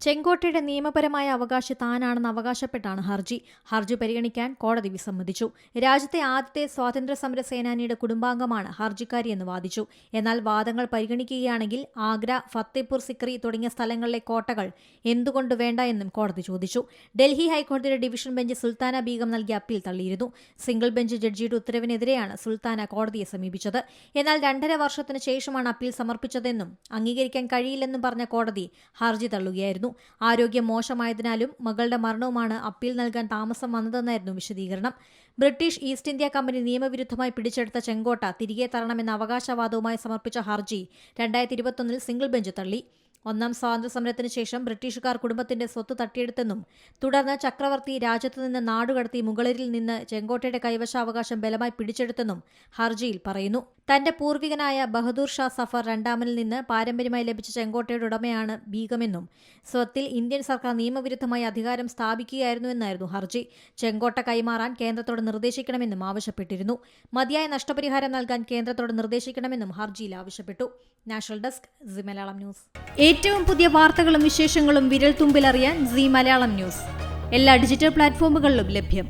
ചെങ്കോട്ടയുടെ നിയമപരമായ അവകാശി താനാണെന്ന് അവകാശപ്പെട്ടാണ് ഹർജി പരിഗണിക്കാൻ കോടതി വിസമ്മതിച്ചു. രാജ്യത്തെ ആദ്യത്തെ സ്വാതന്ത്ര്യ സമര സേനാനിയുടെ കുടുംബാംഗമാണ് ഹർജിക്കാരിയെന്ന് വാദിച്ചു. എന്നാൽ വാദങ്ങൾ പരിഗണിക്കുകയാണെങ്കിൽ ആഗ്ര, ഫത്തേപൂർ സിക്രി തുടങ്ങിയ സ്ഥലങ്ങളിലെ കോട്ടകൾ എന്തുകൊണ്ട് വേണ്ട എന്നും കോടതി ചോദിച്ചു. ഡൽഹി ഹൈക്കോടതിയുടെ ഡിവിഷൻ ബെഞ്ച് സുൽത്താന ബീഗം നൽകിയ അപ്പീൽ തള്ളിയിരുന്നു. സിംഗിൾ ബെഞ്ച് ജഡ്ജിയുടെ ഉത്തരവിനെതിരെയാണ് സുൽത്താന കോടതിയെ സമീപിച്ചത്. എന്നാൽ 2.5 വർഷത്തിന് ശേഷമാണ് അപ്പീൽ സമർപ്പിച്ചതെന്നും അംഗീകരിക്കാൻ കഴിയില്ലെന്നും പറഞ്ഞ കോടതി ഹർജി തള്ളുകയായിരുന്നു. ആരോഗ്യം മോശമായതിനാലും മകളുടെ മരണവുമാണ് അപ്പീൽ നൽകാൻ താമസം വന്നതെന്നായിരുന്നു വിശദീകരണം. ബ്രിട്ടീഷ് ഈസ്റ്റ് ഇന്ത്യ കമ്പനി നിയമവിരുദ്ധമായി പിടിച്ചെടുത്ത ചെങ്കോട്ട തിരികെ തരണമെന്ന അവകാശവാദവുമായി സമർപ്പിച്ച ഹർജി 2021 സിംഗിൾ ബെഞ്ച് തള്ളി. ഒന്നാം സ്വാതന്ത്ര്യ സമരത്തിന് ശേഷം ബ്രിട്ടീഷുകാർ കുടുംബത്തിന്റെ സ്വത്ത് തട്ടിയെടുത്തെന്നും തുടർന്ന് ചക്രവർത്തി രാജ്യത്തുനിന്ന് നാടുകടത്തി മുഗളരിൽ നിന്ന് ചെങ്കോട്ടയുടെ കൈവശാവകാശം ബലമായി പിടിച്ചെടുത്തെന്നും ഹർജിയിൽ പറയുന്നു. തന്റെ പൂർവികനായ ബഹദൂർ ഷാ സഫർ രണ്ടാമനിൽ നിന്ന് പാരമ്പര്യമായി ലഭിച്ച ചെങ്കോട്ടയുടെ ഉടമയാണ് ബീഗമെന്നും സ്വത്തിൽ ഇന്ത്യൻ സർക്കാർ നിയമവിരുദ്ധമായി അധികാരം സ്ഥാപിക്കുകയായിരുന്നുവെന്നായിരുന്നു ഹർജി. ചെങ്കോട്ട കൈമാറാൻ കേന്ദ്രത്തോട് നിർദ്ദേശിക്കണമെന്നും ആവശ്യപ്പെട്ടിരുന്നു. മതിയായ നഷ്ടപരിഹാരം നൽകാൻ കേന്ദ്രത്തോട് നിർദ്ദേശിക്കണമെന്നും ഹർജിയിൽ ആവശ്യപ്പെട്ടു. National desk, C Malayalam news. ഏറ്റവും പുതിയ വാർത്തകളും വിശേഷങ്ങളും വിരൽ തുമ്പിലറിയാൻ സി മലയാളം ന്യൂസ് എല്ലാ ഡിജിറ്റൽ പ്ലാറ്റ്ഫോമുകളിലും ലഭ്യം.